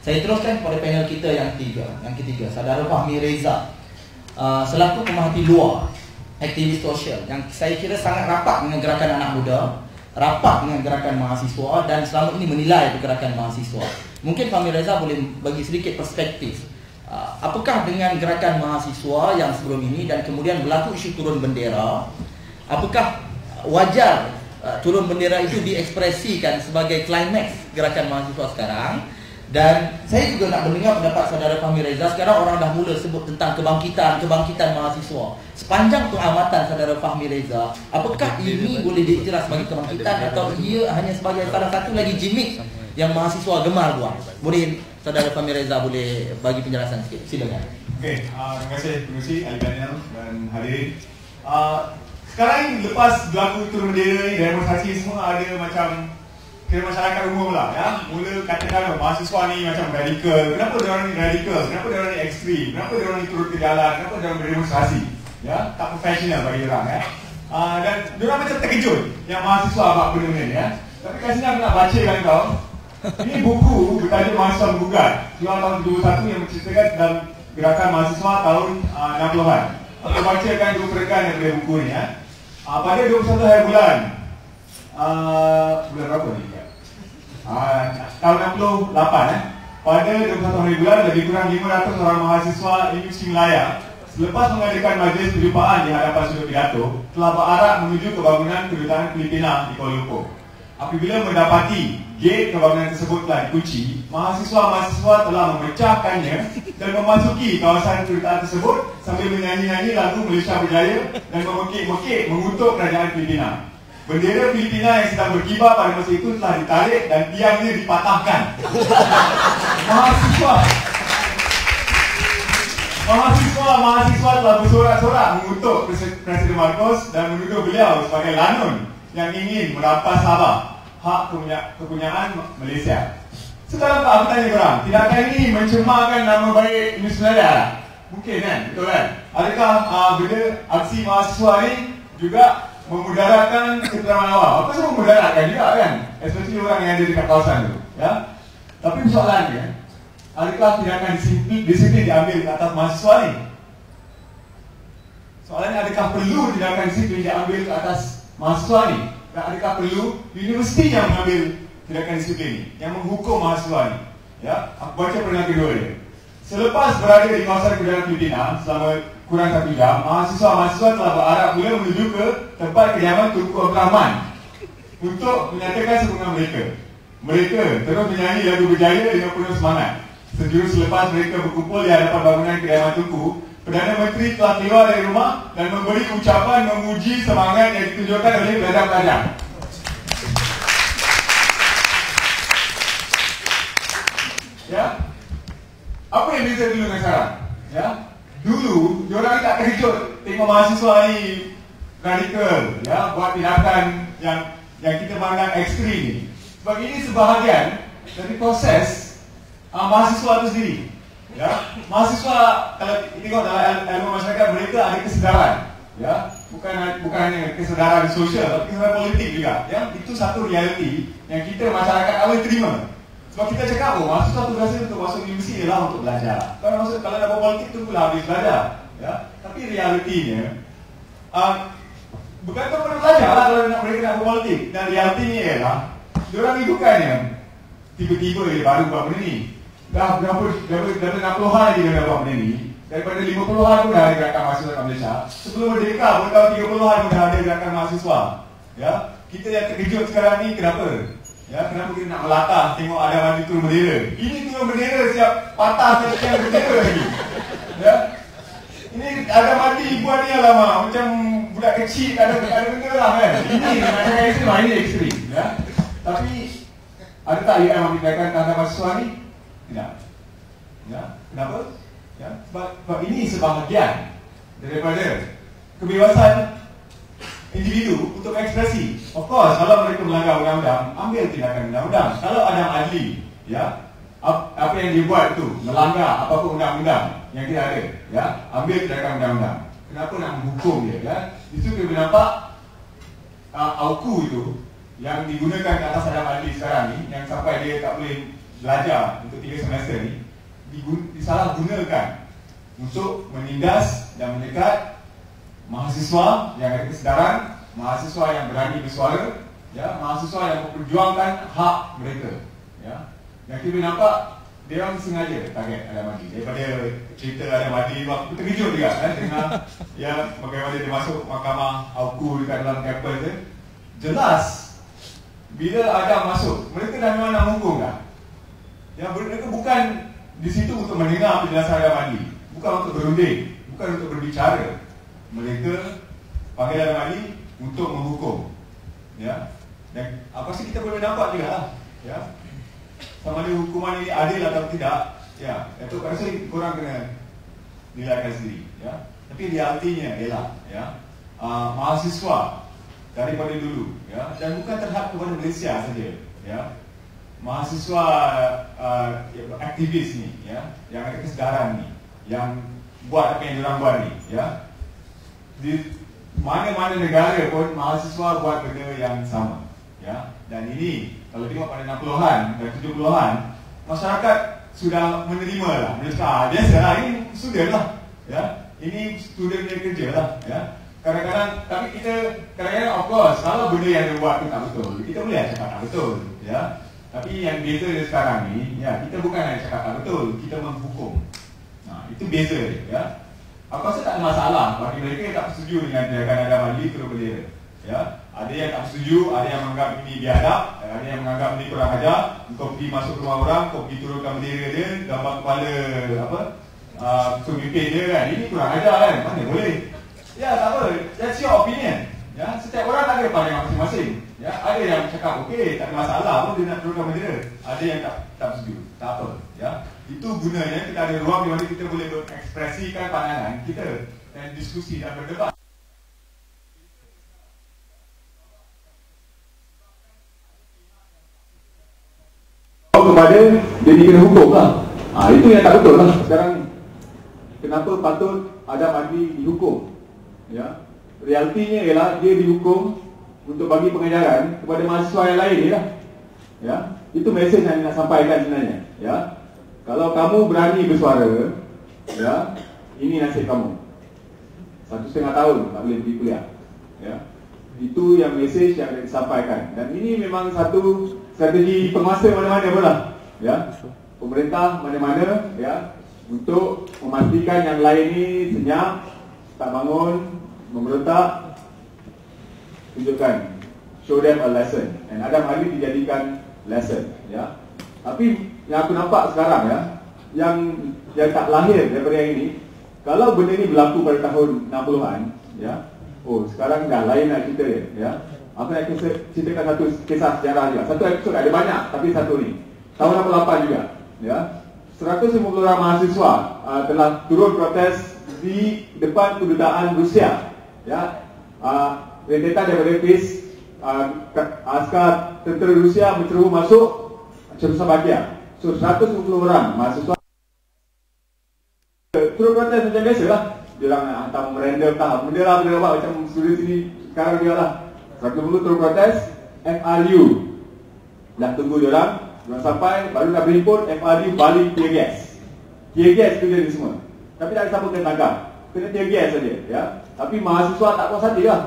Saya teruskan kepada panel kita yang ketiga, Saudara Fahmi Reza, selaku pemerhati luar, aktivis sosial yang saya kira sangat rapat dengan gerakan anak muda, rapat dengan gerakan mahasiswa dan selama ini menilai pergerakan mahasiswa. Mungkin Fahmi Reza boleh bagi sedikit perspektif. Apakah dengan gerakan mahasiswa yang sebelum ini dan kemudian berlaku isu turun bendera, apakah wajar turun bendera itu diekspresikan sebagai klimaks gerakan mahasiswa sekarang? Dan saya juga nak mendengar pendapat Saudara Fahmi Reza. Sekarang orang dah mula sebut tentang kebangkitan mahasiswa. Sepanjang pengamatan Saudara Fahmi Reza, apakah ini boleh diiktiraf sebagai kebangkitan atau ia hanya sebagai salah satu lagi gimmick yang mahasiswa gemar buat? Boleh Saudara Fahmi Reza boleh bagi penjelasan sikit? Silakan. Okey, terima kasih pengurusi Ali Daniel dan hadirin. Sekarang lepas berlaku turun bendera ni, demonstrasi semua ada macam kira masyarakat umum lah ya. Mula katakan mahasiswa ni macam radikal. Kenapa diorang ni radikal? Kenapa diorang ni ekstrim? Kenapa diorang ni turun ke jalan? Kenapa diorang berdemonstrasi? Ya, tak profesional bagi diorang ya. Dan diorang macam terkejut yang mahasiswa buat benda-benda ni ya. Tapi kat sini aku nak bacakan kau. Ini buku bertajuk Mahasiswa Menggugat, keluar tahun 2021 yang menceritakan dalam gerakan mahasiswa tahun 60-an. Aku bacakan dua perekan daripada buku ni ya. Pada 21 hari bulan berapa ni? Tahun 68 pada 21 hari bulan, lebih kurang 500 orang mahasiswa Universiti Melaya selepas mengadakan majlis perjumpaan di hadapan sudut pidato telah berarak menuju ke bangunan kedutaan Filipina di Kuala Lumpur. Apabila mendapati gate kebangunan tersebut telah dikunci, mahasiswa-mahasiswa telah memecahkannya dan memasuki kawasan kedutaan tersebut sambil menyanyi-nyanyi lagu Malaysia Berjaya dan memekik-mekik mengutuk kerajaan Filipina. Bendera Filipina yang sedang berkibar pada masa itu telah ditarik dan tiangnya dipatahkan. Mahasiswa telah bersorak-sorak mengutuk Presiden Marcos dan menuduh beliau sebagai lanun yang ingin merampas Sabah, hak kepunyaan Malaysia. Sekarang tak, aku tanya korang, tindakan ini mencemarkan nama baik Universiti Melaya? Mungkin kan? Betul kan? Adakah benda aksi mahasiswa ni juga memudaratkan keterangan awam? Apa semua memudaratkan juga kan? Especially orang yang ada dekat kawasan tu ya? Tapi soalannya, adakah tindakan disiplin diambil ke atas mahasiswa ni? Soalannya, adakah perlu tindakan disiplin diambil ke atas mahasiswa ni? Dan adakah perlu universiti yang mengambil tindakan disiplin ni, yang menghukum mahasiswa ni? Ya, aku baca peringatan kedua dia. Selepas berada di kawasan kedutaan Filipina selama kurang 1 jam, mahasiswa-mahasiswa telah berarak mula menuju ke tempat kediaman Tunku Abdul Rahman untuk menyatakan sokongan mereka. Mereka terus menyanyi lagu Berjaya dengan penuh semangat. Sejurus selepas mereka berkumpul di hadapan bangunan kediaman Tunku, Perdana Menteri telah keluar dari rumah dan memberi ucapan memuji semangat yang ditunjukkan oleh pelajar-pelajar. Ya, apa yang beza dulu dengan sekarang? Ya, dulu diorang tak terkejut tengok mahasiswa ni radikal, ya, buat tindakan yang kita pandang ekstrim ni. Sebab ini sebahagian dari proses mahasiswa itu sendiri. Ya, mahasiswa kalau tengok dalam ilmu masyarakat, mereka ada kesedaran, ya, bukan hanya kesedaran sosial, tapi kesedaran politik juga. Ya, itu satu realiti yang kita masyarakat awal terima. Sebab kita cakap, mahasiswa tugasnya untuk masuk universiti ialah untuk belajar. Kalau nak buat politik tu pula habis belajar. Ya, tapi realitinya bukan tu perlu belajar lah kalau mereka nak buat politik. Dan realitinya ialah diorang ni bukannya tiba-tiba dia baru buat benda ni. Dah daripada 60-an lagi dia dah buat benda ni. Daripada 50-an pun dah ada gerakan mahasiswa kat Malaysia. Sebelum merdeka pun tahun 30-an pun dah ada gerakan mahasiswa. Ya, kita yang terkejut sekarang ni kenapa? Ya, kenapa kita nak melatah tengok ada mandi turun bendera? Ini turun bendera siap patah tiang bendera lagi. Ya, ini ada mandi buat ni alamak macam budak kecil ada bendera lah kan. Ini macam ekstrim, ini ekstrim. Ya, tapi ada tak UM memindahkan tanda mahasiswa ni? Tidak. Ya, kenapa? Ya, sebab ini sebahagian daripada kebebasan individu untuk ekspresi. Of course, kalau mereka melanggar undang-undang, ambil tindakan undang-undang. Kalau ada adli, ya, apa yang dia buat itu melanggar apapun undang-undang yang kita ada, ya, ambil tindakan undang-undang. Kenapa nak menghukum dia? Ya, itu kita nampak AUKU itu yang digunakan ke atas Adam Adli sekarang ni, yang sampai dia tak boleh belajar untuk 3 semester ni disalahgunakan untuk menindas dan mendekat mahasiswa yang ada kesedaran, mahasiswa yang berani bersuara, ya, mahasiswa yang memperjuangkan hak mereka, ya. Yang kita nampak dia orang sengaja target Adam Hadi. Daripada cerita Adam Hadi tu aku terkejut juga kan dengar ya bagaimana dia masuk mahkamah AUKU dekat dalam kampus tu. Jelas bila Adam masuk, mereka dah memang nak menghukum dah. Ya, mereka bukan di situ untuk mendengar penjelasan Adam Hadi, bukan untuk berunding, bukan untuk berbicara. Mereka panggil Adam Hadi untuk menghukum. Ya. Dan apa sih kita boleh nampak juga lah, ya. Sama ada hukuman ini adil atau tidak, ya. Itu rasa korang kena nilaikan sendiri, ya. Tapi realitinya ialah, ya, mahasiswa daripada dulu, ya, dan bukan terhad kepada Malaysia saja, ya. Mahasiswa aktivis ni, ya, yang ada kesedaran ni, yang buat apa yang diorang buat ni, ya. Di mana-mana negara pun mahasiswa buat benda yang sama, ya. Dan ini kalau tengok pada 60-an dan 70-an, masyarakat sudah menerima lah. Mereka cakap, biasalah, ini student lah, ya. Ini student dia kerja lah, ya. Kadang-kadang, tapi kita kadang-kadang of course, kalau benda yang dia buat tu tak betul, kita boleh cakap tak betul, ya. Tapi yang beza dia sekarang ni, ya, kita bukan nak cakap tak betul, kita menghukum. Nah, itu beza dia, ya. Aku rasa tak ada masalah bagi mereka yang tak setuju dengan tindakan Adam Hadi turun bendera, ya. Ada yang tak setuju, ada yang menganggap ini biadab, ada yang menganggap ini kurang ajar. Kau pergi masuk rumah orang, kau pergi turunkan bendera dia, gambar kepala apa pemimpin dia kan, ini kurang ajar kan, mana boleh. Ya, tak apa, that's your opinion, ya. Setiap orang ada pandangan masing-masing, ya. Ada yang cakap okey, tak ada masalah pun dia nak turunkan bendera. Ada yang tak setuju, tak apa, ya. Itu gunanya kita ada ruang di mana kita boleh berekspresikan pandangan kita dan diskusi dan berdebat. Kepada dia kena hukum lah. Itu yang tak betul lah. Sekarang kenapa patut Adam Hadi dihukum? Ya, realitinya ialah dia dihukum untuk bagi pengajaran kepada mahasiswa yang lain je lah. Ya, itu mesej yang nak sampaikan sebenarnya. Ya, kalau kamu berani bersuara, ya, ini nasib kamu. 1,5 tahun tak boleh pergi kuliah. Ya, itu yang mesej yang nak disampaikan. Dan ini memang satu strategi penguasa mana-mana pun lah, ya. Pemerintah mana-mana, ya, untuk memastikan yang lain ni senyap, tak bangun, memberontak, tunjukkan, show them a lesson. Dan Adam Hadi dijadikan lesson, ya. Tapi yang aku nampak sekarang, ya, yang tak lahir daripada yang ini, kalau benda ni berlaku pada tahun 60-an, ya, oh sekarang dah lain nak cerita dia, ya. Aku nak ceritakan satu kisah sejarah juga. Satu episod ada banyak, tapi satu ni tahun 68 juga, ya. 150 orang mahasiswa telah turun protes di depan kedutaan Rusia, ya. Rentetan daripada PIS, askar tentera Rusia menceroboh masuk Czechoslovakia. So 150 orang mahasiswa turun protes macam biasa lah. Dia orang nak hantar memorandum tak, benda lah benda buat macam student sini sekarang dia lah. 150 turun protes, FRU dah tunggu dia orang sampai, baru nak berhimpun, FRU balik tear gas. Tear gas student ni semua. Tapi tak ada siapa kena tangkap, kena tear gas saja, ya. Tapi mahasiswa tak puas hati lah.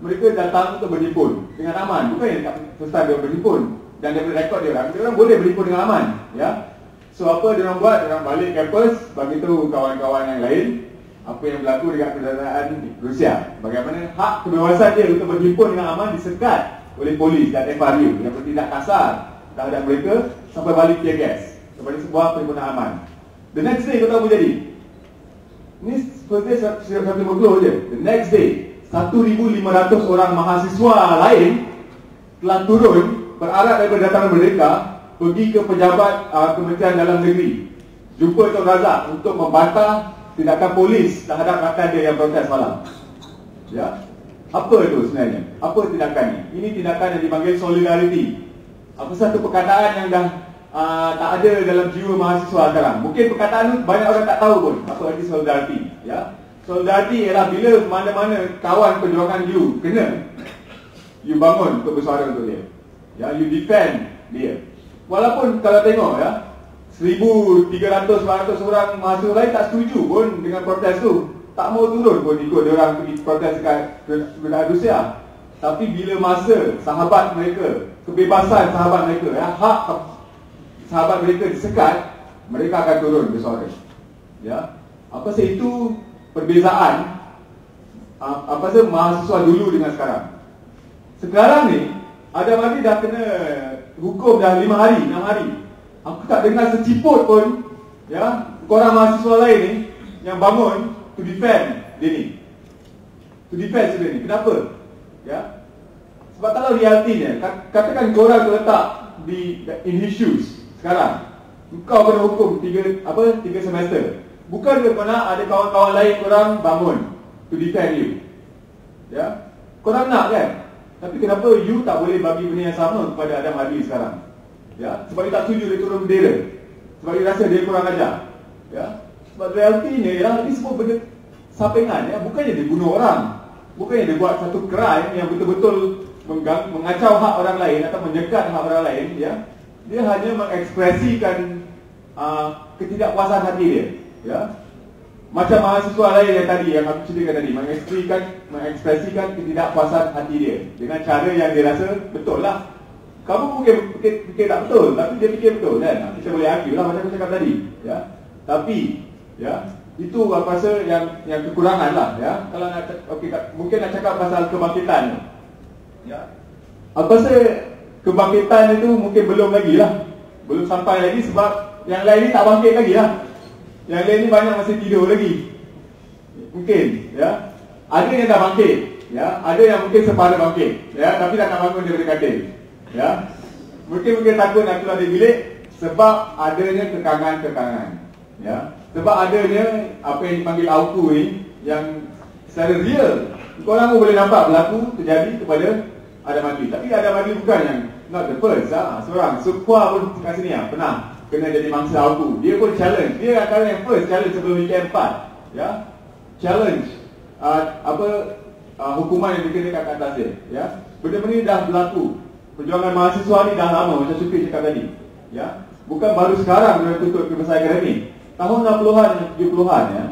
Mereka datang untuk berhimpun dengan aman. Bukan yang tak first time dia berhimpun. Dan daripada rekod dia orang boleh berhimpun dengan aman, ya. So apa dia orang buat? Dia orang balik kampus, bagi tahu kawan-kawan yang lain apa yang berlaku dekat kedutaan Rusia. Bagaimana hak kebebasan dia untuk berhimpun dengan aman disekat oleh polis dan FRU yang bertindak kasar terhadap mereka sampai balik tear gas kepada sebuah perhimpunan aman. The next day kau tahu apa jadi? Ini first day 150 je. The next day 1,500 orang mahasiswa lain telah turun berarak daripada Dataran Merdeka pergi ke pejabat Kementerian Dalam Negeri, jumpa Tuan Razak untuk membantah tindakan polis terhadap rakan dia yang protes malam. Ya, apa itu sebenarnya? Apa tindakan ini? Ini tindakan yang dipanggil solidarity. Apa satu perkataan yang dah tak ada dalam jiwa mahasiswa sekarang. Mungkin perkataan itu banyak orang tak tahu pun apa arti solidarity. Ya, solidarity ialah bila mana-mana kawan perjuangan you kena, you bangun untuk bersuara untuk dia. Ya, you defend dia. Walaupun kalau tengok, ya, 1,300-400 orang mahasiswa lain tak setuju pun dengan protes tu. Tak mau turun pun ikut dia orang pergi protes dekat Rusia. Tapi bila masa sahabat mereka, kebebasan sahabat mereka, hak sahabat mereka disekat, mereka akan turun bersuara. Ya. Apa sih itu perbezaan apa sih mahasiswa dulu dengan sekarang. Sekarang ni Adam Adli dah kena hukum dah 5 hari, 6 hari. Aku tak dengar seciput pun ya, korang mahasiswa lain ni yang bangun to defend dia ni. To defend dia ni. Kenapa? Ya. Sebab kalau realitinya, katakan korang terletak in his shoes sekarang. Kau kena hukum 3 semester. Bukan kerana ada kawan-kawan lain korang bangun to defend you. Ya. Korang nak kan? Tapi kenapa you tak boleh bagi benda yang sama kepada Adam Adli sekarang? Ya, sebab dia tak setuju dia turun bendera. Sebab dia rasa dia kurang ajar. Ya. Sebab realitinya ialah ini semua benda sampingan ya, bukannya dia bunuh orang. Bukannya dia buat satu crime yang betul-betul mengacau hak orang lain atau menyekat hak orang lain ya. Dia hanya mengekspresikan ketidakpuasan hati dia, ya. Macam mahasiswa lain yang tadi yang aku ceritakan tadi, mengekspresikan ketidakpuasan hati dia dengan cara yang dia rasa betul lah. Kamu mungkin fikir tak betul, tapi dia fikir betul kan. Kita boleh argue lah macam aku cakap tadi, ya. Tapi ya, itu aku rasa yang kekurangan lah ya. Kalau nak mungkin nak cakap pasal kebangkitan. Ya. Apa rasa kebangkitan itu mungkin belum lagi lah. Belum sampai lagi sebab yang lain ni tak bangkit lagi lah. Yang lain ni banyak masih tidur lagi. Mungkin ya. Ada yang dah bangkit, ya. Ada yang mungkin separuh bangkit, ya, tapi dah tak bangun daripada katil. Ya. Mungkin takut nak keluar dari bilik sebab adanya kekangan-kekangan. Ya. Sebab adanya apa yang dipanggil auku ni yang secara real korang pun boleh nampak berlaku terjadi kepada Adam Adli. Tapi Adam Adli bukan yang not the first seorang. Sukwa pun kat sini pernah kena jadi mangsa auku. Dia pun challenge. Dia antara yang first challenge sebelum weekend 4. Ya. Challenge hukuman yang dikenakan kat atas dia. Ya. Benda-benda ni dah berlaku. Perjuangan mahasiswa ni dah lama macam Syukri cakap tadi. Ya. Bukan baru sekarang dia tutup kebebasan akademik. Tahun 60-an dan 70-an ya.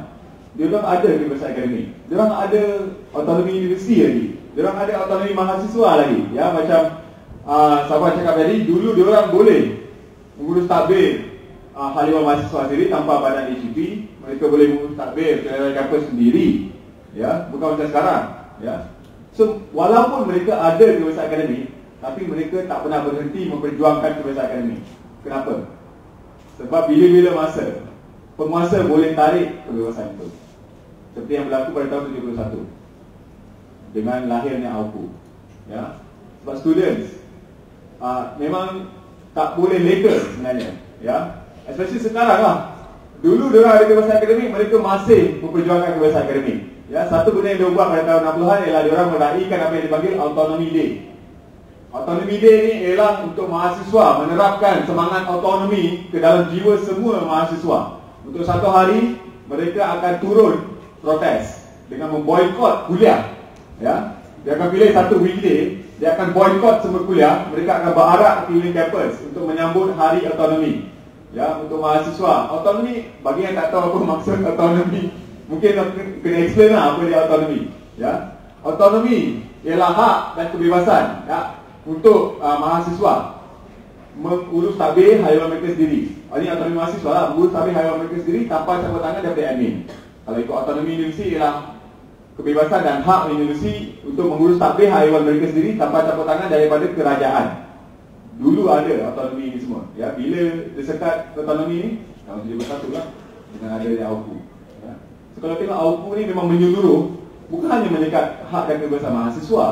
Dia orang ada kebebasan akademik. Dia orang ada autonomi universiti lagi. Dia orang ada autonomi mahasiswa lagi. Ya, macam sahabat cakap tadi, dulu dia orang boleh mengurus takbir haliwan mahasiswa sendiri tanpa badan DCP. Mereka boleh mengurus takbir dari kampus sendiri. Ya, bukan macam sekarang. Ya. So, walaupun mereka ada kebebasan akademik, tapi mereka tak pernah berhenti memperjuangkan kebebasan akademik. Kenapa? Sebab bila-bila masa penguasa boleh tarik kebebasan itu. Seperti yang berlaku pada tahun 71 dengan lahirnya AUKU. Ya. Sebab students memang tak boleh later sebenarnya. Ya. Especially sekarang lah. Dulu diorang ada kebebasan akademik, mereka masih memperjuangkan kebebasan akademik. Ya. Satu benda yang dia buat pada tahun 60-an ialah diorang meraihkan apa yang dipanggil Autonomy Day. Autonomy Day ni ialah untuk mahasiswa menerapkan semangat autonomi ke dalam jiwa semua mahasiswa. Untuk satu hari mereka akan turun protes dengan memboikot kuliah. Ya, dia akan pilih satu weekday, dia akan boikot semua kuliah. Mereka akan berarak keliling kampus untuk menyambut hari autonomi. Ya, untuk mahasiswa. Autonomi, bagi yang tak tahu apa maksud autonomi, mungkin kena explain lah apa dia autonomi. Ya, autonomi ialah hak dan kebebasan ya untuk mahasiswa mengurus tabir haiwan mereka sendiri. Ini autonomi mahasiswa lah, mengurus tabir haiwan mereka sendiri tanpa campur tangan daripada admin. Kalau ikut autonomi universiti ialah kebebasan dan hak universiti untuk mengurus tabir haiwan mereka sendiri tanpa campur tangan daripada kerajaan. Dulu ada autonomi ini semua. Ya, bila disekat autonomi ini tahun 71 lah dengan adanya AUKU. Ya. So, kalau tengok AUKU ni memang menyeluruh, bukan hanya menyekat hak dan kebebasan mahasiswa,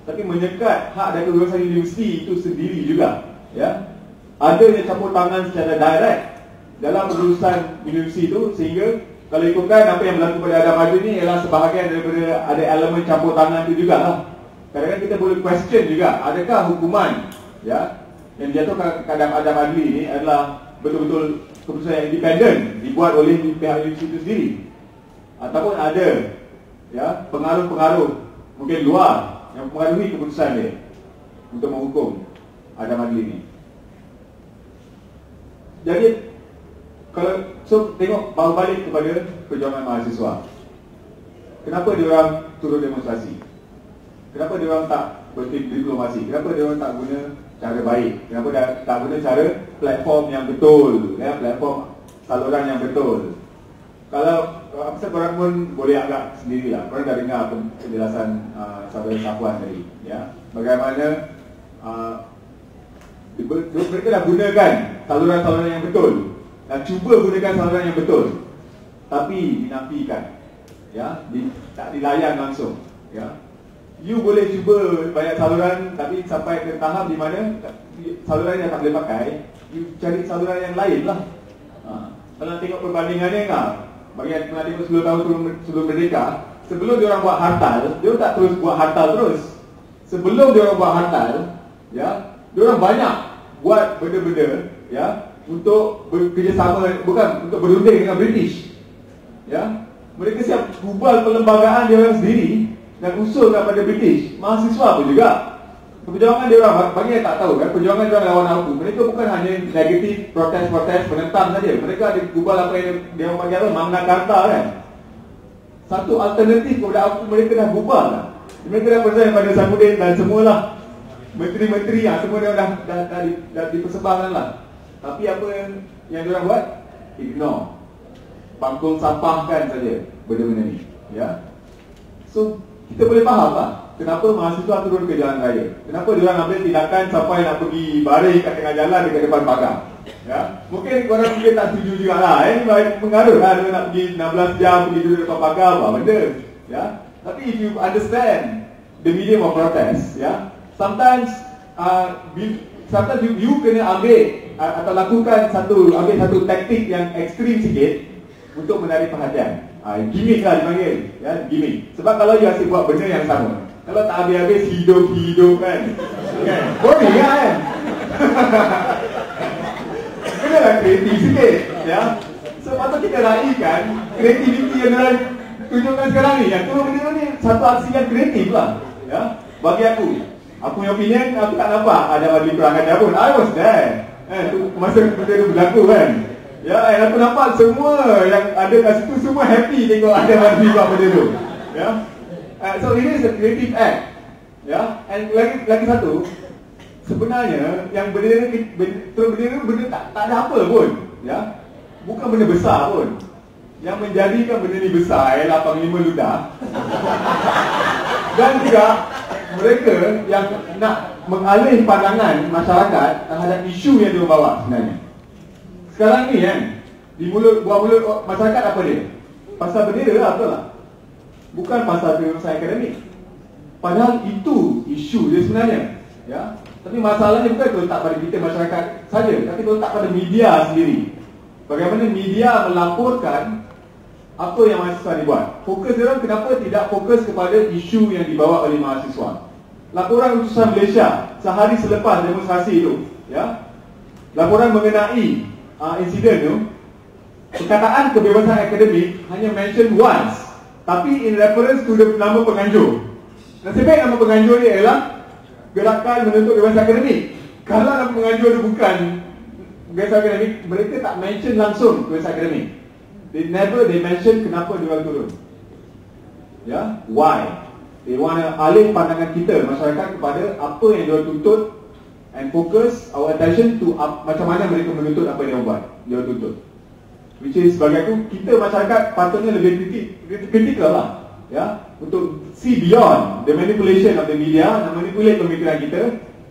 tapi menyekat hak dan kebebasan universiti itu sendiri juga. Ya, adanya campur tangan secara direct dalam urusan universiti itu, sehingga kalau ikutkan apa yang berlaku pada Adam Adli ni ialah sebahagian daripada ada elemen campur tangan itu jugalah. Kadang-kadang kita boleh question juga, adakah hukuman ya yang dijatuhkan kepada Adam Adli ini adalah betul-betul keputusan yang independen dibuat oleh pihak universiti itu sendiri, ataupun ada ya pengaruh-pengaruh mungkin luar yang mempengaruhi keputusan dia untuk menghukum Adam Adli ini. Jadi tengok baru balik kepada perjuangan mahasiswa. Kenapa dia orang turun demonstrasi? Kenapa dia orang tak berdiplomasi? Kenapa dia orang tak guna cara baik? Kenapa tak guna cara platform yang betul, ya, platform saluran yang betul? Kalau apa korang pun boleh anggap sendirilah. Korang dah dengar penjelasan saudara Safwan tadi, ya. Bagaimana mereka dah gunakan saluran-saluran yang betul, dah cuba gunakan saluran yang betul, tapi dinafikan, ya, tak dilayan langsung, ya. You boleh cuba banyak saluran, tapi sampai ke tahap di mana saluran yang tak boleh pakai, you cari saluran yang lain lah. Kalau tengok perbandingannya kan, bagi yang pernah tengok 10 tahun sebelum merdeka, sebelum dia orang buat hartal, dia tak terus buat hartal terus. Sebelum dia orang buat hartal, ya, dia orang banyak buat benda-benda, ya, untuk bekerjasama, bukan untuk berunding dengan British, ya. Mereka siap kubal perlembagaan dia orang sendiri dan usulkan pada British. Mahasiswa pun juga. Perjuangan dia orang, bagi yang tak tahu kan, perjuangan dia orang lawan aku, mereka bukan hanya negatif, protes-protes, penentang saja. Mereka ada kubal apa yang dia orang panggil Magna Carta kan. Satu alternatif kepada aku, mereka dah kubal lah. Mereka dah percaya pada Samudin dan semualah menteri-menteri yang semua dia dah dipersembahkan lah. Tapi apa yang dia orang buat? Ignore, pangkul sampahkan saja benda-benda ni, ya. So kita boleh faham lah kenapa mahasiswa turun ke jalan raya. Kenapa dia orang ambil tindakan sampai nak pergi baring kat tengah jalan dekat depan pagar, ya. Mungkin korang mungkin tak setuju juga lah, ini pengaruh lah dia nak pergi 16 jam pergi duduk depan pagar, apa benda, ya. Tapi if you understand the medium of protest, ya, sometimes you kena ambil atau lakukan ambil satu taktik yang ekstrim sikit untuk menarik perhatian. Gimmick lah dipanggil, ya, gimmick. Sebab kalau you asyik buat benda yang sama, kalau tak habis-habis hidup kan, boring kan. Kenalah kreatif sikit, ya. So patut kita raikan kreativiti yang orang tunjukkan sekarang ni. Yang tu benda ni satu aksi yang kreatif lah, ya. Bagi aku punya opinion, aku tak nampak ada bagi perangai dia pun. I was there, masa benda tu berlaku kan. Ya, aku nampak semua yang ada kat situ semua happy tengok ada Madri buat benda tu. Ya. So ini is a creative act. Ya. And lagi satu, sebenarnya yang benda ni benda tak ada apa pun. Ya. Bukan benda besar pun. Yang menjadikan benda ni besar ialah Panglima Ludah. Dan juga mereka yang nak mengalih pandangan masyarakat terhadap isu yang dia bawa sebenarnya. Sekarang ni kan, di buah mulut masyarakat apa dia? Pasal bendera lah, betul tak? Bukan pasal urusan akademik. Padahal itu isu dia sebenarnya, ya. Tapi masalahnya bukan terletak pada kita masyarakat saja, tapi terletak pada media sendiri. Bagaimana media melaporkan apa yang mahasiswa dibuat. Fokus dia orang kenapa tidak fokus kepada isu yang dibawa oleh mahasiswa. Laporan Utusan Malaysia sehari selepas demonstrasi itu, ya. Laporan mengenai insiden tu, perkataan kebebasan akademik hanya mention once, tapi in reference to the nama penganjur. Nasib baik nama penganjur dia ialah Gerakan Menuntut Kebebasan Akademik. Kalau nama penganjur dia bukan kebebasan akademik, mereka tak mention langsung kebebasan akademik. They mention kenapa dia turun. Ya, why? They want to alih pandangan kita masyarakat kepada apa yang dia tuntut, and focus our attention to macam mana mereka menuntut apa yang dia tuntut. Which is bagi aku, kita masyarakat patutnya lebih kritikal lah, ya, untuk see beyond the manipulation of the media, dan manipulate pemikiran kita,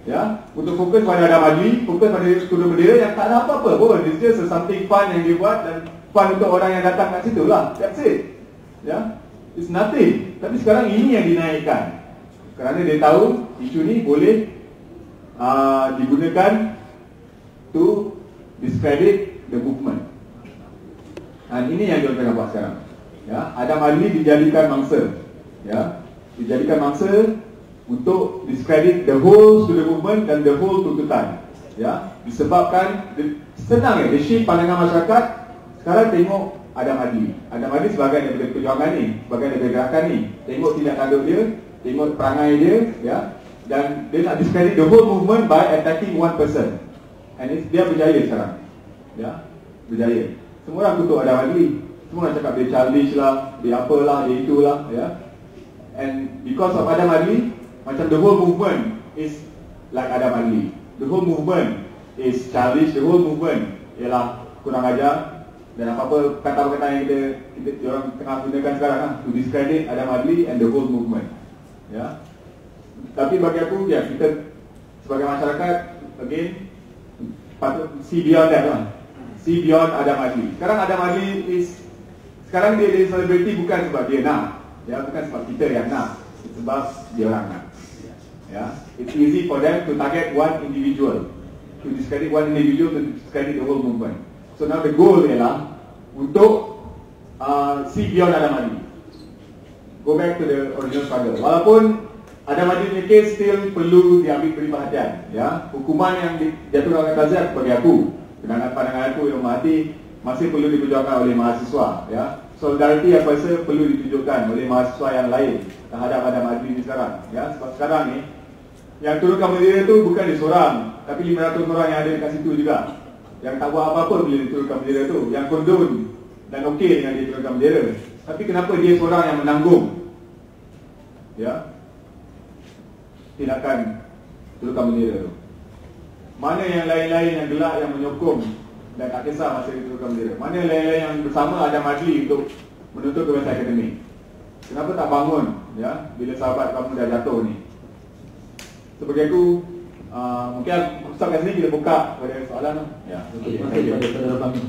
ya, untuk fokus pada Adam Adli, fokus pada turun bendera yang tak ada apa-apa pun. It's just something fun yang dia buat dan fun untuk orang yang datang kat situ lah. That's it, ya. It's nothing. Tapi sekarang ini yang dinaikkan kerana dia tahu isu ni boleh digunakan to discredit the movement. Dan ini yang dia tengah buat sekarang. Ya, Adam Adli dijadikan mangsa. Ya, dijadikan mangsa untuk discredit the whole student movement dan the whole tuntutan. Ya, disebabkan senang dia shape pandangan masyarakat. Sekarang tengok Adam Adli. Adam Adli sebagai daripada perjuangan ni, sebagai daripada gerakan ni. Tengok tindak tanduk dia, tengok perangai dia, ya. Dan dia nak discredit the whole movement by attacking one person. And dia berjaya sekarang, ya, berjaya. Semua orang kutuk Adam Adli. Semua orang cakap dia childish lah, dia apalah, dia itulah, ya. And because of Adam Adli, macam the whole movement is like Adam Adli. The whole movement is childish. The whole movement ialah kurang ajar. Dan apa-apa kata-kata yang kita orang tengah gunakan sekarang kan, to discredit Adam Adli and the whole movement. Ya. Tapi bagi aku, ya, kita sebagai masyarakat, again, patut see beyond that lah. See beyond Adam Adli. Sekarang Adam Adli sekarang dia jadi selebriti bukan sebab dia nak, ya, bukan sebab kita yang nak, sebab dia orang nak. Ya, it's easy for them to target one individual, to discredit one individual, to discredit the whole movement. So now the goal ialah untuk see beyond Adam Adli, go back to the original struggle. Walaupun Adam Adli punya case still perlu diambil perhatian, ya. Hukuman yang dijatuhkan oleh Taziat bagi aku, dengan pandangan aku yang mati, masih perlu diperjuangkan oleh mahasiswa, ya. Solidariti apa rasa perlu ditunjukkan oleh mahasiswa yang lain terhadap Adam Adli ni sekarang, ya. Sebab sekarang ni yang turunkan bendera tu bukan dia seorang, tapi 500 orang yang ada dekat situ juga, yang tak buat apa-apa bila diturunkan bendera tu, yang kondon dan okey dengan dia turunkan bendera. Tapi kenapa dia seorang yang menanggung, ya, tindakan turunkan bendera tu? Mana yang lain-lain yang gelak, yang menyokong dan tak kisah masa diturunkan bendera? Mana yang lain-lain yang bersama Adam Adli untuk menuntut kebebasan akademik? Kenapa tak bangun, ya, bila sahabat kamu dah jatuh ni? Sebagai aku, mungkin aku stop kat sini, kita buka pada soalan. Ya, terima kasih kepada kami.